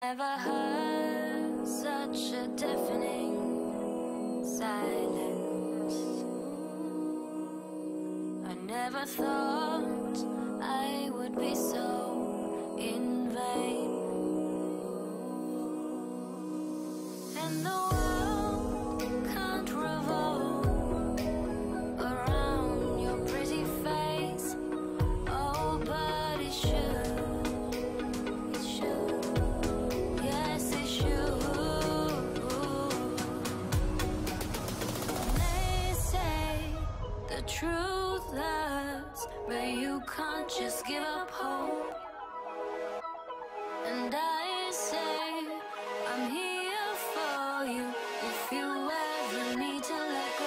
Never heard such a deafening silence. I never thought I would be so in vain. And the world can't revolve around your pretty face. Oh, but it should. It should. Yes, it should. They say the truth hurts, but you can't just give up hope. And I say I'm here for you if you ever need to let go.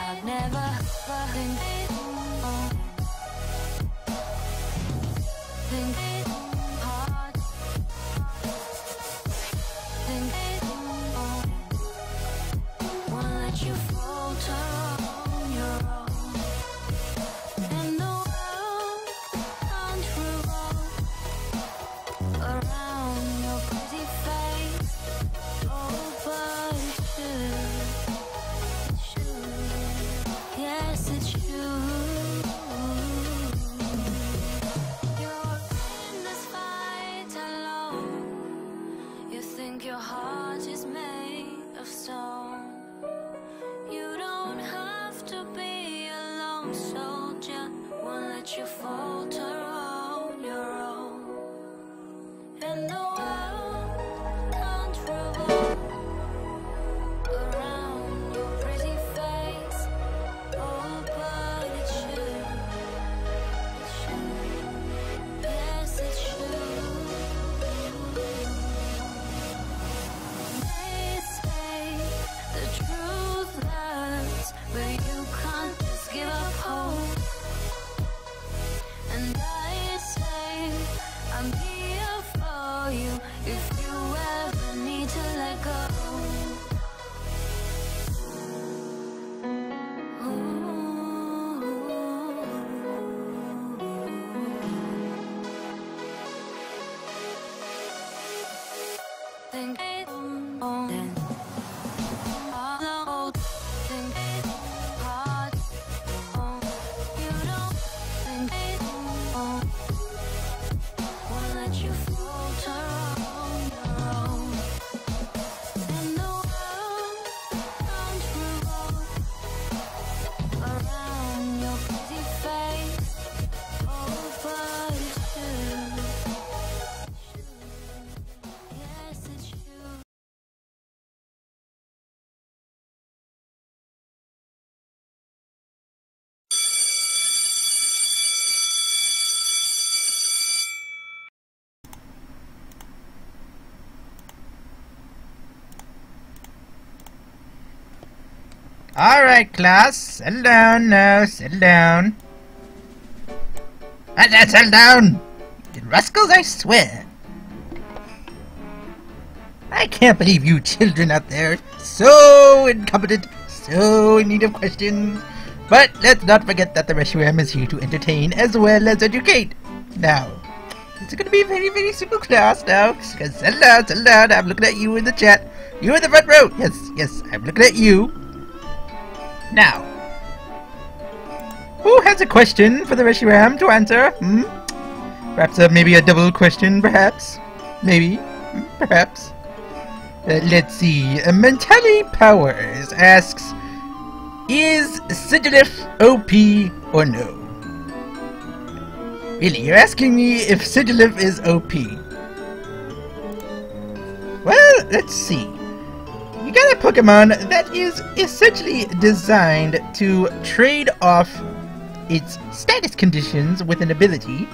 I've never won't let you falter on your own. And the world can't revolve around your pretty face. Oh, but it should. It should. Yes, it should. You're in this fight alone. You think your heart is made of stone. You don't have to be a lone soldier. Won't let you falter on your own. And the world can't revolve around your pretty face. Oh, but it should. It should. Yes, it should. They say the truth hurts, but you can't just give up hope. And I say I'm here for you if you ever need to let go. Think then all the old think hard. You don't think won't let you falter on your own. And the world can't revolve around your pretty face. Oh, but it should. Yes, it should. Alright, class, settle down now, settle down. I said settle down! You rascals, I swear! I can't believe you children out there, so incompetent, so in need of questions. But let's not forget that the Reshiram is here to entertain as well as educate. Now, it's gonna be a very, very simple class now. Just settle down, I'm looking at you in the chat. You in the front row! Yes, I'm looking at you. Now, who has a question for the Reshiram to answer? Perhaps maybe a double question, perhaps? Maybe? Perhaps? Let's see. Mentally Powers asks, is Sigilif OP or no? Really, you're asking me if Sigilif is OP? Well, let's see. You got a Pokemon that is essentially designed to trade off its status conditions with an ability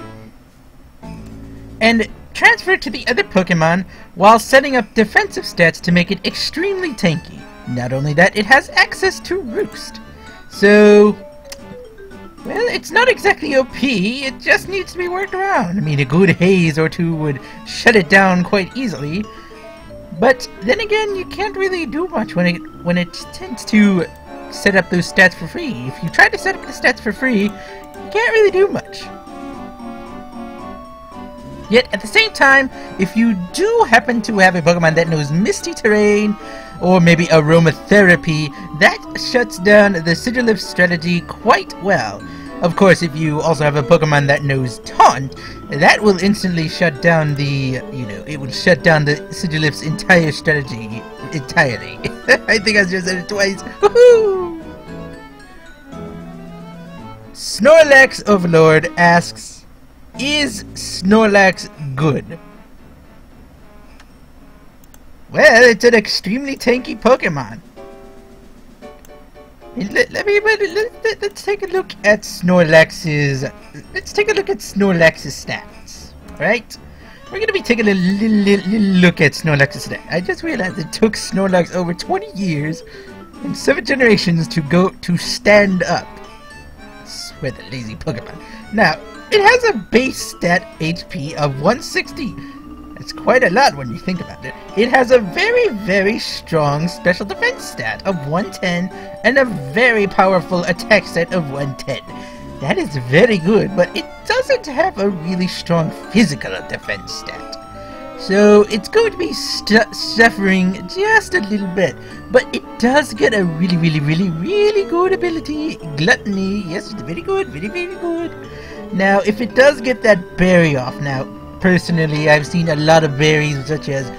and transfer it to the other Pokemon while setting up defensive stats to make it extremely tanky. Not only that, it has access to Roost. So, Well, it's not exactly OP, it just needs to be worked around. I mean, a good haze or two would shut it down quite easily. But then again, you can't really do much when it tends to set up those stats for free. If you try to set up the stats for free, you can't really do much. Yet, at the same time, if you do happen to have a Pokemon that knows Misty Terrain, or maybe Aromatherapy, that shuts down the Sigilyph strategy quite well. Of course, if you also have a Pokemon that knows Taunt, that will instantly shut down the, it will shut down the Sigilyph's entire strategy entirely. I think I just said it twice. Woohoo! Snorlax Overlord asks, is Snorlax good? Well, it's an extremely tanky Pokemon. Let's take a look at Snorlax's. Let's take a look at Snorlax's stats. Right? We're gonna be taking a little look at Snorlax's stats. I just realized it took Snorlax over 20 years and 7 generations to stand up. I swear, the lazy Pokemon. Now, it has a base stat HP of 160. That's quite a lot when you think about it. It has a very, very strong special defense stat of 110 and a very powerful attack stat of 110. That is very good, but it doesn't have a really strong physical defense stat. So it's going to be suffering just a little bit, but it does get a really, really, really, really good ability, Gluttony. Yes, it's very good, very, very good. Now, if it does get that berry off, now, personally, I've seen a lot of berries, such as,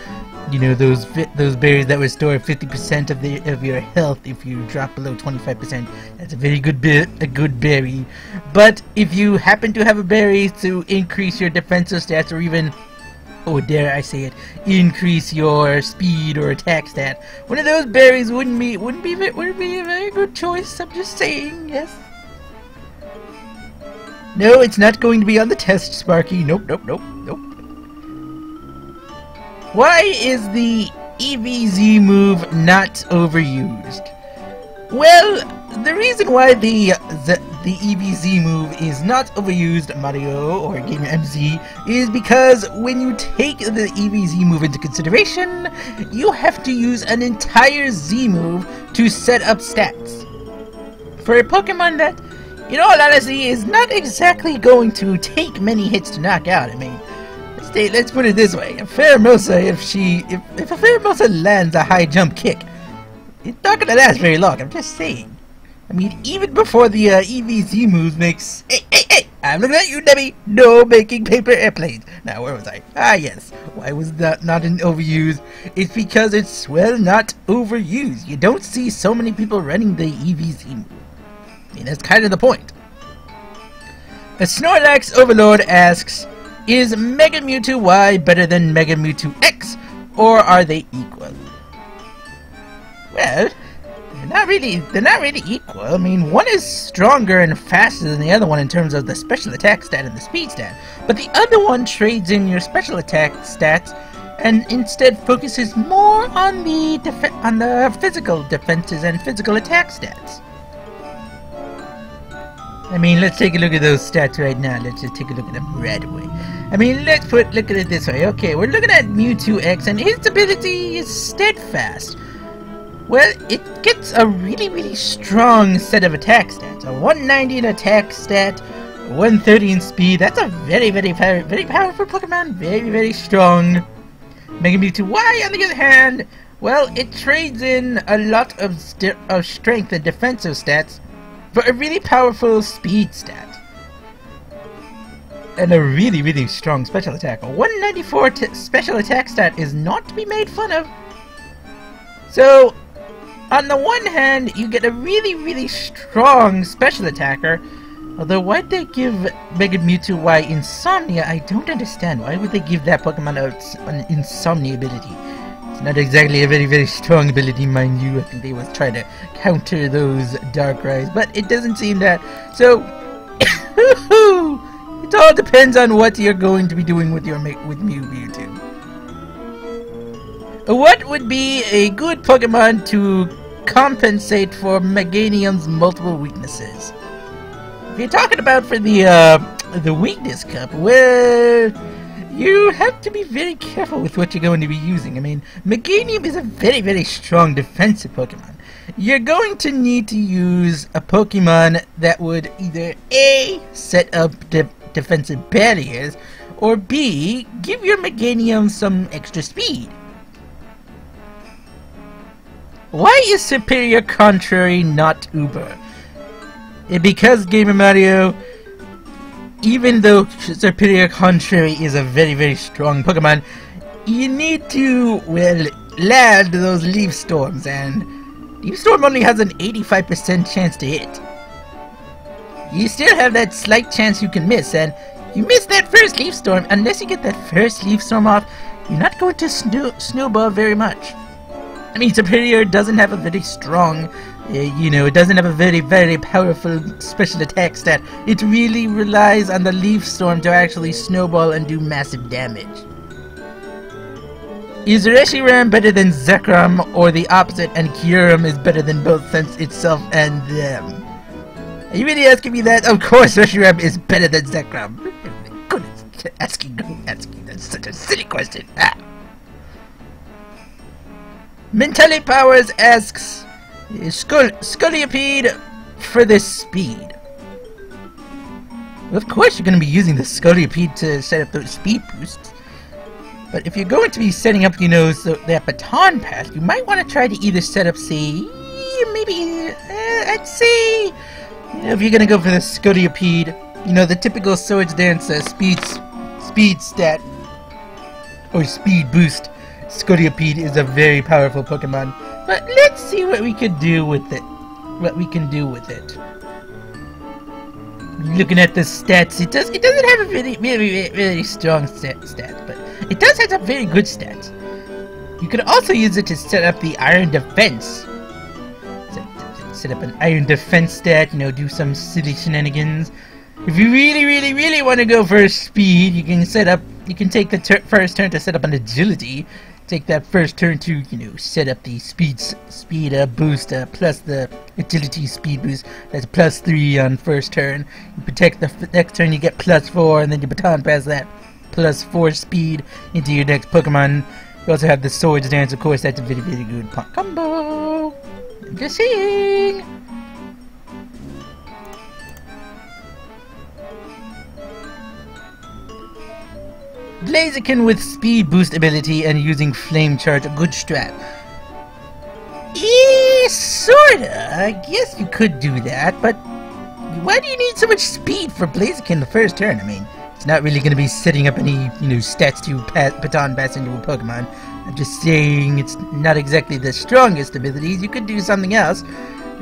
those berries that restore 50% of your health if you drop below 25%. That's a very good berry. But if you happen to have a berry to increase your defensive stats, or even, oh dare I say it, increase your speed or attack stat, one of those berries wouldn't be a very good choice. I'm just saying, yes. No, it's not going to be on the test, Sparky. Nope. Why is the EVZ move not overused? Well, the reason why the EVZ move is not overused, Mario or Gamer MZ, is because when you take the EVZ move into consideration, you have to use an entire Z move to set up stats. For a Pokemon that, in all honesty, is not exactly going to take many hits to knock out. I mean, let's put it this way: a Pheromosa, if a Pheromosa lands a high jump kick, it's not gonna last very long. I'm just saying. I mean, even before the EVZ moves makes. Hey! I'm looking at you, Debbie. No making paper airplanes. Now, where was I? Ah, yes. Why was that not an overuse? It's because it's, well, not overused. You don't see so many people running the EVZ move. I mean, that's kind of the point. A Snorlax Overlord asks, is Mega Mewtwo Y better than Mega Mewtwo X, or are they equal? Well, they're not really equal. I mean, one is stronger and faster than the other one in terms of the special attack stat and the speed stat, but the other one trades in your special attack stats and instead focuses more on the physical defenses and physical attack stats. I mean, let's take a look at those stats right now. Let's just take a look at them right away. I mean, look at it this way. Okay, we're looking at Mewtwo X, and his ability is Steadfast. Well, it gets a really, really strong set of attack stats. A 190 in attack stat, 130 in speed. That's a very, very, very powerful Pokemon. Very, very strong. Mega Mewtwo Y, on the other hand, well, it trades in a lot of strength and defensive stats for a really powerful speed stat. And a really, really strong special attack. A 194 special attack stat is not to be made fun of. So, on the one hand, you get a really, really strong special attacker. Although, why'd they give Mega Mewtwo Y Insomnia? I don't understand. Why would they give that Pokemon an Insomnia ability? It's not exactly a very, very strong ability, mind you. I think they was trying to counter those Darkrai's, but it doesn't seem that. So, it all depends on what you're going to be doing with Mewtwo. What would be a good Pokemon to compensate for Meganium's multiple weaknesses? you're talking about for the weakness cup, well, you have to be very careful with what you're going to be using. I mean, Meganium is a very, very strong defensive Pokemon. You're going to need to use a Pokemon that would either A, set up defensive barriers, or B, give your Meganium some extra speed. Why is Superior Contrary not Uber? Because Gamer Mario, even though Superior Contrary is a very, very strong Pokemon, you need to, well, land those Leaf Storms, and Leaf Storm only has an 85% chance to hit. You still have that slight chance you can miss, and you miss that first Leaf Storm. Unless you get that first Leaf Storm off, you're not going to snowball very much. I mean, Superior doesn't have a very strong, it doesn't have a very, very powerful special attack stat. It really relies on the Leaf Storm to actually snowball and do massive damage. Is Reshiram better than Zekrom, or the opposite, and Kyurem is better than both Sense itself and them? Are you really asking me that? Of course Reshiram is better than Zekrom. Goodness, asking, that's such a silly question. Mentally Powers asks, Scolipede for the speed. Well, of course you're going to be using the Scolipede to set up those speed boosts. But if you're going to be setting up, so that baton path, you might want to try to either set up, say, maybe, I'd say, if you're going to go for the Scolipede, the typical Swords Dance speed stat, or speed boost, Scolipede is a very powerful Pokemon. But let's see what we could do with it. Looking at the stats, it doesn't have a very, very, very strong stat, but it does have a very good stats. You could also use it to set up the Iron Defense. Set up an Iron Defense stat, do some silly shenanigans. If you really, really, really want to go for speed, you can take the first turn to set up an Agility. Take that first turn to, set up the speed boost, plus the Agility speed boost. That's +3 on first turn. You protect the next turn, you get +4, and then you baton pass that +4 speed into your next Pokemon. You also have the Swords Dance, of course, that's a very, very good combo. I'm just saying. Blaziken with speed boost ability and using flame charge, a good strat. Sorta. I guess you could do that, but why do you need so much speed for Blaziken the first turn? I mean, it's not really going to be setting up any, stats to baton pass into a Pokemon. I'm just saying it's not exactly the strongest abilities. You could do something else.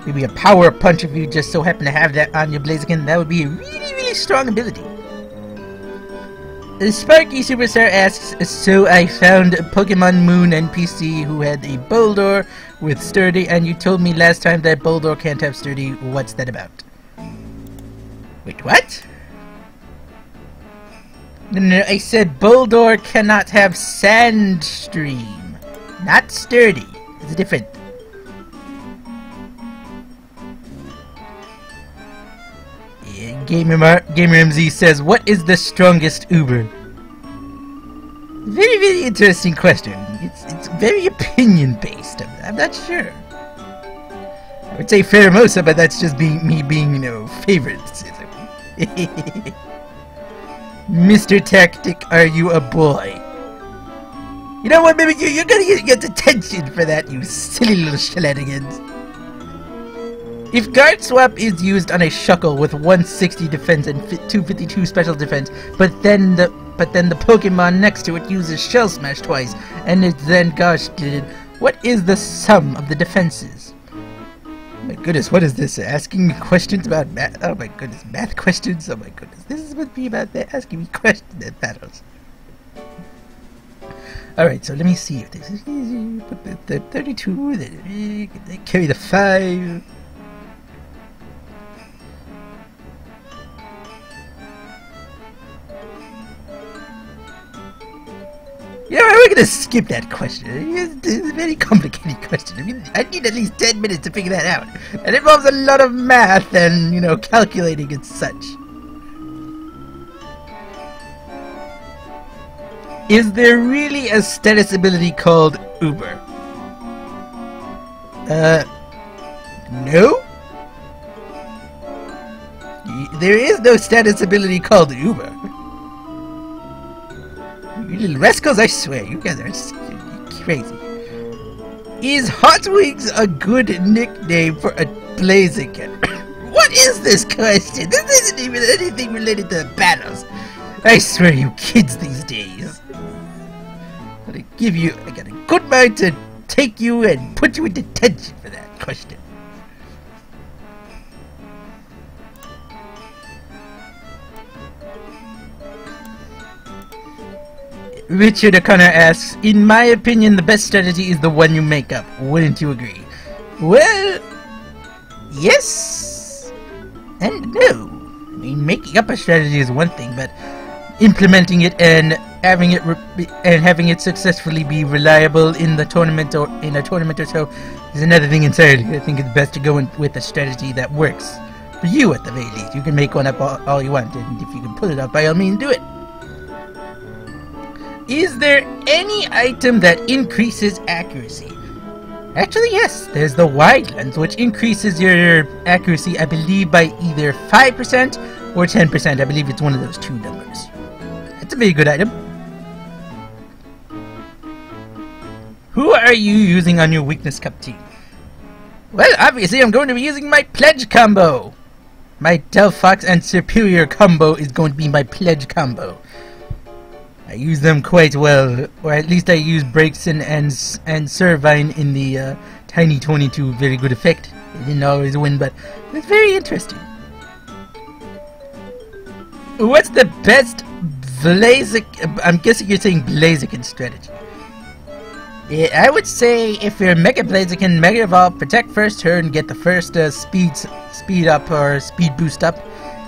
Maybe a power punch if you just so happen to have that on your Blaziken. That would be a really, really strong ability. Sparky Superstar asks, so I found a Pokemon Moon NPC who had a Boldor with Sturdy, and you told me last time that Boldor can't have Sturdy. What's that about? Wait, what? No, I said Boldor cannot have Sandstream, not Sturdy. It's different. Gamer MZ says, what is the strongest Uber? Very, very interesting question. It's very opinion based. I'm not sure. I would say Pheromosa, but that's just me being, favoritism. Mr. Tactic, are you a boy? You know what, maybe you're gonna get detention for that, you silly little shenanigans. If Guard Swap is used on a Shuckle with 160 defense and 252 special defense, but then the Pokemon next to it uses Shell Smash twice, and it's then Gosh Glitted, what is the sum of the defenses? My goodness, what is this? Asking me questions about math? Oh my goodness, math questions? Oh my goodness, this is what be about that, asking me questions at battles. Alright, so let me see if this is easy. Put the 32, then carry the 5. Yeah, I we're gonna skip that question. It's a very complicated question. I mean, I need at least 10 minutes to figure that out. And it involves a lot of math and, you know, calculating and such. Is there really a status ability called Uber? No? There is no status ability called Uber. You little rascals, I swear, you guys are crazy. Is Hot Wings a good nickname for a Blaziken? What is this question? This isn't even anything related to battles. I swear, you kids these days. I got a good mind to take you and put you in detention for that question. Richard O'Connor asks, in my opinion, the best strategy is the one you make up. Wouldn't you agree? Well, yes and no. I mean, making up a strategy is one thing, but implementing it and having it successfully be reliable in the tournament or in a tournament or so is another thing entirely. I think it's best to go in with a strategy that works for you at the very least. You can make one up all you want, and if you can pull it off, by all means, do it. Is there any item that increases accuracy? Actually, yes. There's the wide lens, which increases your accuracy, I believe, by either 5% or 10%. I believe it's one of those two numbers. That's a very good item. Who are you using on your weakness cup team? Well, obviously, I'm going to be using my pledge combo. My Delphox and Superior combo is going to be my pledge combo. I use them quite well, or at least I use Braixen and Servine in the Tiny 22 very good effect. They didn't always win, but it's very interesting. What's the best Blaziken? I'm guessing you're saying Blaziken strategy. Yeah, I would say if you're Mega Blaziken, Mega Evolve, protect first turn, get the first speed up or speed boost up.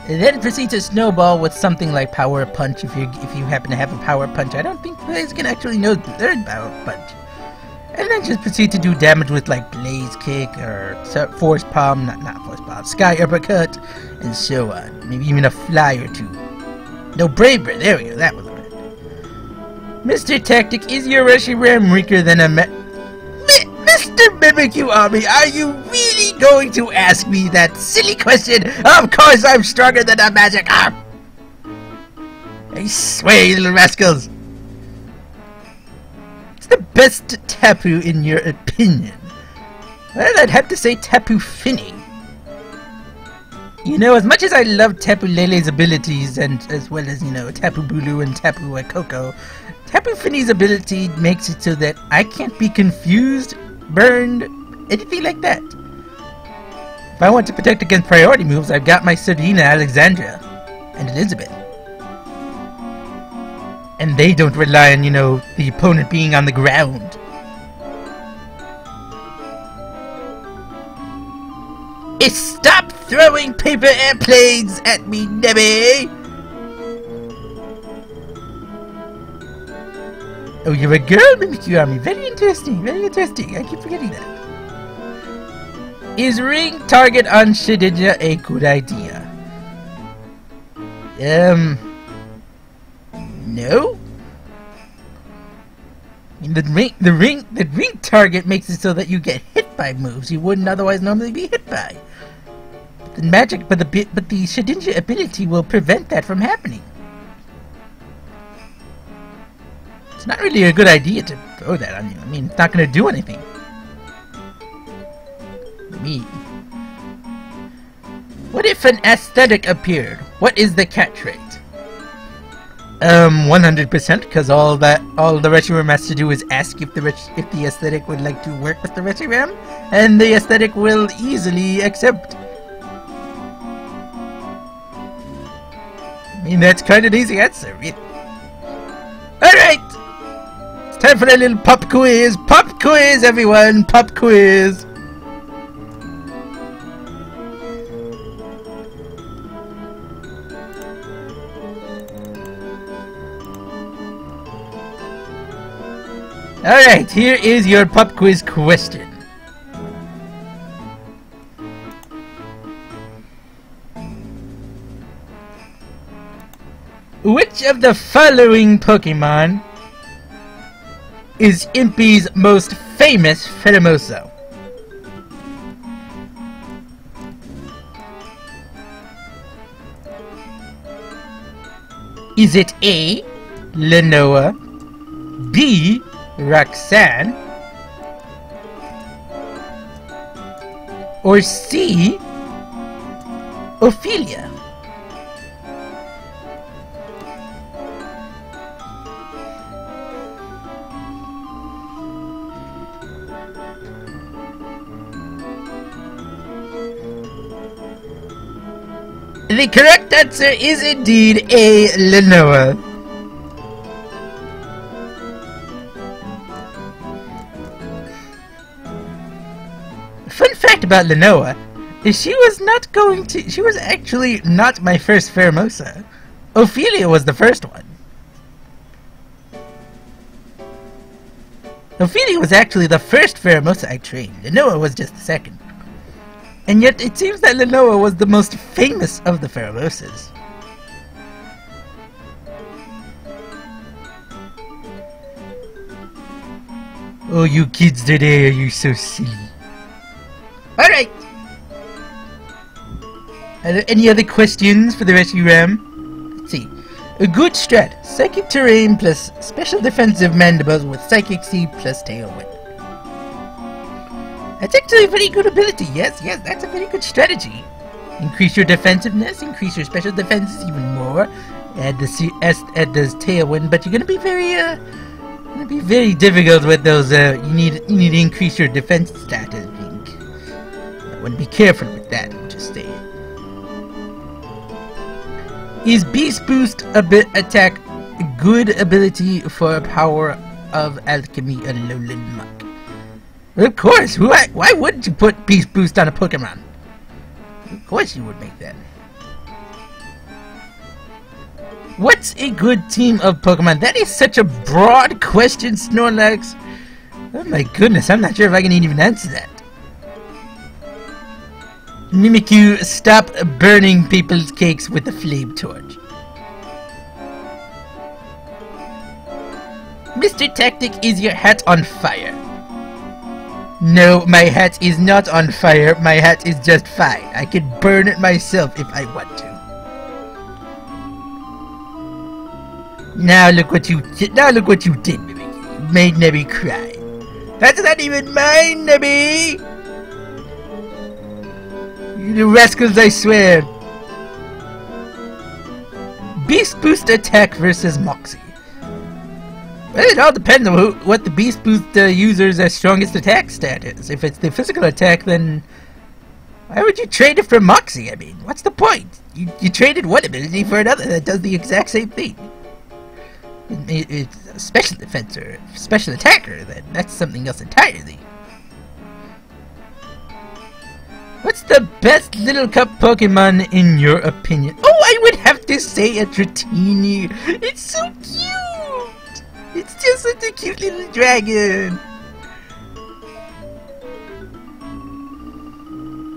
And then proceed to snowball with something like Power Punch if you happen to have a Power Punch. I don't think Blaziken actually knows the third Power Punch. And then just proceed to do damage with like Blaze Kick or Force Palm, not Force Palm, Sky Uppercut, and so on. Maybe even a Fly or two. No, Brave Bird, there we go, that was it. Mr. Tactic, is your Reshiram weaker than a Mr. Mimikyu Army, are you really going to ask me that silly question? Of course I'm stronger than a magic arm! I swear, you little rascals! What's the best Tapu in your opinion? Well, I'd have to say Tapu Fini. You know, as much as I love Tapu Lele's abilities, and as well as, you know, Tapu Bulu and Tapu Koko, Tapu Fini's ability makes it so that I can't be confused, burned, anything like that. If I want to protect against priority moves, I've got my Serena, Alexandra, and Elizabeth. And they don't rely on, you know, the opponent being on the ground. Stop throwing paper airplanes at me, Nebby! Oh, you're a girl, Mimikyu Army. Very interesting, very interesting. I keep forgetting that. Is ring target on Shedinja a good idea? No? I mean, the ring target makes it so that you get hit by moves you wouldn't otherwise normally be hit by. The magic, but the Shedinja ability will prevent that from happening. It's not really a good idea to throw that on you. I mean, it's not going to do anything. Me. What if an aesthetic appeared? What is the catch rate? 100%, because all the Reshiram has to do is ask if the aesthetic would like to work with the Reshiram, and the aesthetic will easily accept. I mean, that's kind of an easy answer. Alright! It's time for a little pop quiz! Pop quiz, everyone! Pop quiz! Alright, here is your pop quiz question. Which of the following Pokemon is Impy's most famous Pheromosa? Is it A, Lenoa, B, Roxanne, or C, Ophelia? The correct answer is indeed A, Lenoa. Fun fact about Lenoa is she was actually not my first Pheromosa. Ophelia was the first one. Ophelia was actually the first Pheromosa I trained. Lenoa was just the second. And yet it seems that Lenoa was the most famous of the Pheromosas. Oh, you kids today, are you so silly? Alright! Are there any other questions for the Reshiram? Let's see. A good strat. Psychic Terrain plus Special Defensive Mandibles with Psychic Seed plus Tailwind. That's actually a very good ability. Yes, that's a very good strategy. Increase your defensiveness, increase your special defenses even more. Add the Tailwind, but you're gonna be very difficult with those. You need to increase your defense stat, I think. I want to be careful with that. I'm just saying. Is Beast Boost attack a good ability for Power of Alchemy Alolan Muck? Of course. Why wouldn't you put Beast Boost on a Pokemon? Of course you would make that. What's a good team of Pokemon? That is such a broad question, Snorlax. Oh my goodness, I'm not sure if I can even answer that. Mimikyu, stop burning people's cakes with a flame torch. Mr. Tactic, is your hat on fire? No, my hat is not on fire. My hat is just fine. I can burn it myself if I want to. Now look what you did. Mimikyu. You made Nebby cry. That's not even mine, Nebby! You rascals, I swear. Beast Boost attack versus Moxie. Well, it all depends on what the Beast Boost user's strongest attack stat is. If it's the physical attack, then why would you trade it for Moxie? I mean, what's the point? You traded one ability for another that does the exact same thing. It's a special defense or special attacker, then that's something else entirely. What's the best Little Cup Pokemon in your opinion? Oh, I would have to say a Dratini. It's so cute. It's just such a cute little dragon.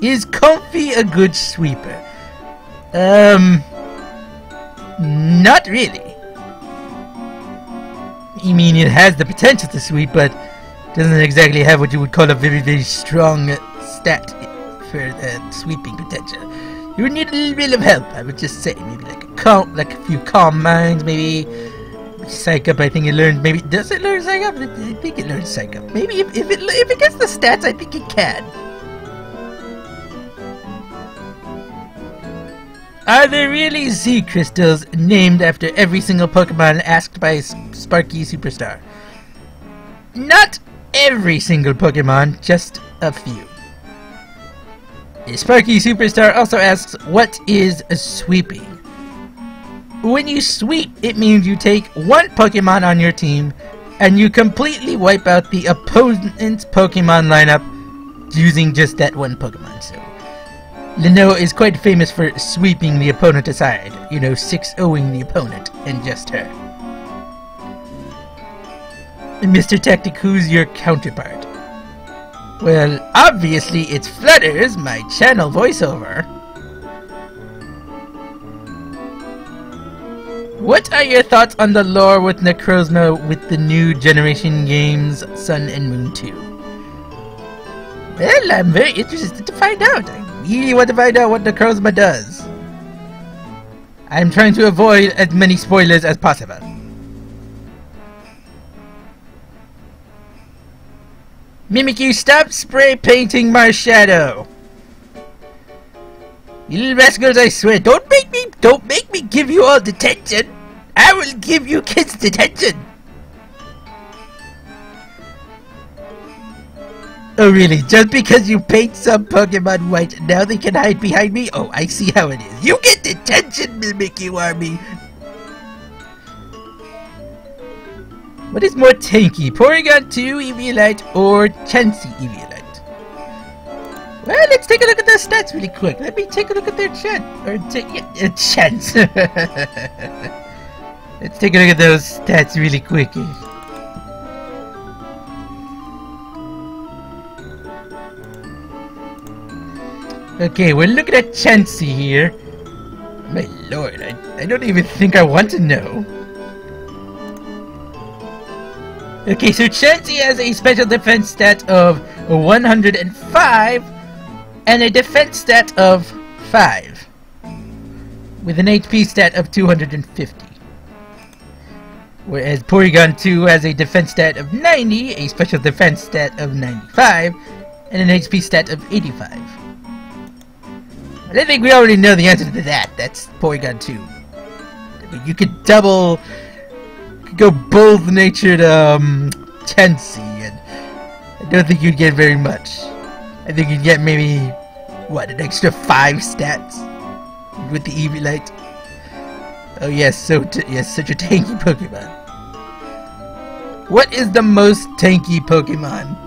Is Comfy a good sweeper? Not really. I mean, it has the potential to sweep, but doesn't exactly have what you would call a very, very strong stat for the sweeping potential. You would need a little bit of help, I would just say. Maybe like a few Calm Minds, maybe Psych Up. I think it learns. Maybe does it learn Psych Up? I think it learns Psych Up. Maybe if it gets the stats, I think it can. Are there really Z crystals named after every single Pokemon asked by Sparky Superstar? Not every single Pokemon, just a few. Sparky Superstar also asks, what is sweeping? When you sweep, it means you take one Pokemon on your team and you completely wipe out the opponent's Pokemon lineup using just that one Pokemon. So Lenoa is quite famous for sweeping the opponent aside, you know, 6-0ing the opponent and just her. Mr. Tactic, who's your counterpart? Well, obviously it's Flutters, my channel voiceover. What are your thoughts on the lore with Necrozma with the new generation games Sun and Moon 2? Well, I'm very interested to find out. I really want to find out what Necrozma does. I'm trying to avoid as many spoilers as possible. Mimikyu, stop spray painting my shadow! You little rascals, I swear, don't make me give you all detention! I will give you kids detention! Oh really, just because you paint some Pokemon white, now they can hide behind me? Oh, I see how it is. You get detention, Mimikyu Army! What is more tanky, Porygon 2 Eviolite or Chansey Eviolite? Well, let's take a look at their stats really quick. Let me take a look at their chance. Let's take a look at those stats really quick. Okay, we're looking at Chansey here. My lord, I don't even think I want to know. Okay, so Chansey has a special defense stat of 105 and a defense stat of 5 with an HP stat of 250. Whereas Porygon 2 has a defense stat of 90, a special defense stat of 95, and an HP stat of 85. I think we already know the answer to that. That's Porygon 2. You could double... go both-natured Chansey, and I don't think you'd get very much. I think you'd get maybe, what, an extra 5 stats with the Eviolite. Oh yes, yes, such a tanky Pokemon. What is the most tanky Pokemon?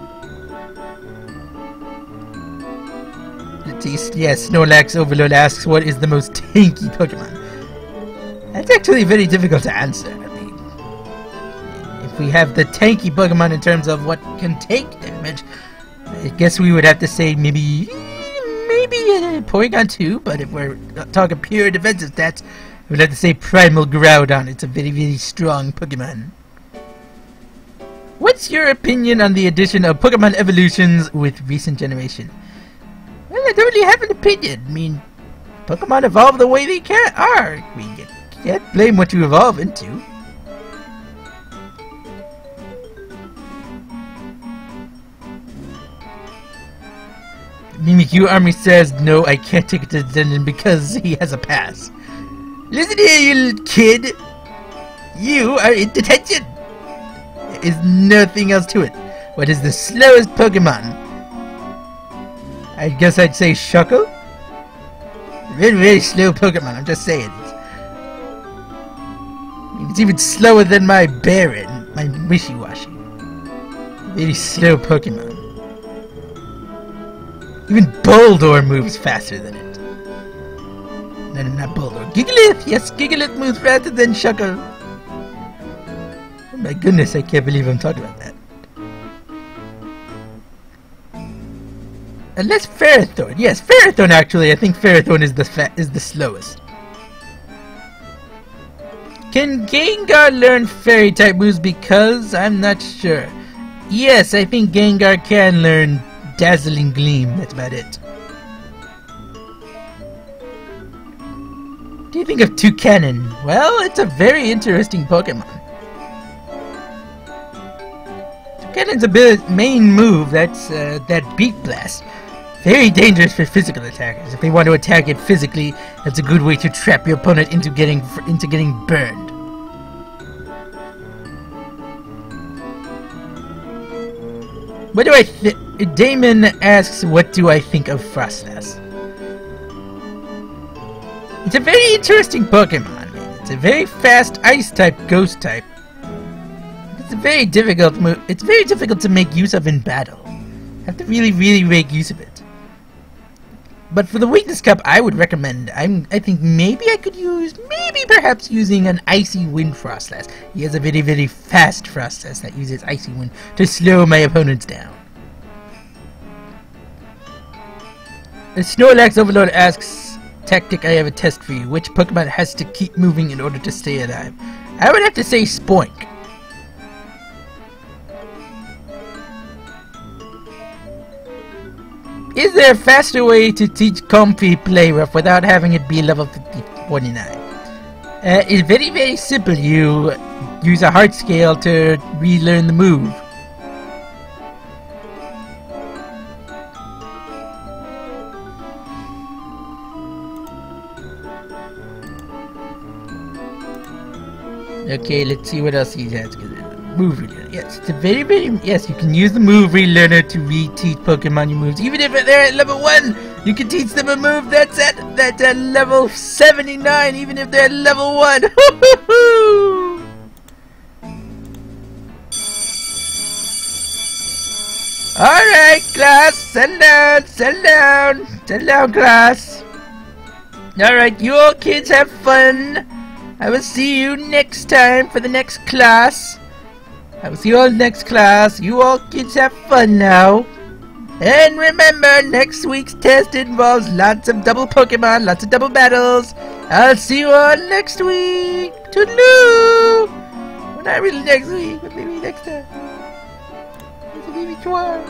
Yes, Snorlax Overlord asks, what is the most tanky Pokemon? That's actually very difficult to answer. If we have the tanky Pokemon in terms of what can take damage, I guess we would have to say maybe Porygon 2, but if we're talking pure defensive stats, we'd have to say Primal Groudon. It's a very, very strong Pokemon. What's your opinion on the addition of Pokemon evolutions with recent generation? Well, I don't really have an opinion. I mean, Pokemon evolve the way they are. We can't blame what you evolve into. Mimikyu Army says, no, I can't take it to the dungeon because he has a pass. Listen here, you little kid. You are in detention. There is nothing else to it. What is the slowest Pokemon? I guess I'd say Shuckle. Very, very slow Pokemon, I'm just saying. It's even slower than my Baron, my Wishy-Washy. Very slow Pokemon. Even Boldore moves faster than it. No, not Boldore. Gigalith! Yes, Gigalith moves faster than Shuckle. Oh my goodness, I can't believe I'm talking about that. Unless Ferrothorn. Yes, Ferrothorn actually. I think Ferrothorn is the slowest. Can Gengar learn Fairy-type moves? Because I'm not sure. Yes, I think Gengar can learn Dazzling Gleam. That's about it. What do you think of Toucanon? Well, it's a very interesting Pokemon. Toucanon's main move, that's that Beak Blast. Very dangerous for physical attackers. If they want to attack it physically, that's a good way to trap your opponent into getting burned. What do I think? Damon asks, what do I think of Frostlass? It's a very interesting Pokemon. It's a very fast Ice-type, Ghost-type. It's a very difficult move. It's very difficult to make use of in battle. You have to really, really make use of it. But for the weakness cup, I would recommend, I think maybe I could use, perhaps using an Icy Wind Frostlass. He has a very, very fast Frostlass that uses Icy Wind to slow my opponents down. The Snorlax Overlord asks, Tactic, I have a test for you. Which Pokemon has to keep moving in order to stay alive? I would have to say Spoink. Is there a faster way to teach Comfy Play Rough without having it be level 49? It's very, very simple. You use a heart scale to relearn the move. Okay, let's see what else he has. Move relearner. Yes, it's a very, very... Yes, you can use the move relearner to re-teach Pokemon your moves. Even if they're at level 1, you can teach them a move that's at level 79, even if they're at level 1. Alright, class, settle down, class. Alright, you all kids have fun. I will see you next time for the next class. I will see you all next class. You all kids have fun now. And remember, next week's test involves lots of double Pokemon, lots of double battles. I'll see you all next week. Toodaloo! Well, not really next week, but maybe next time. Maybe tomorrow.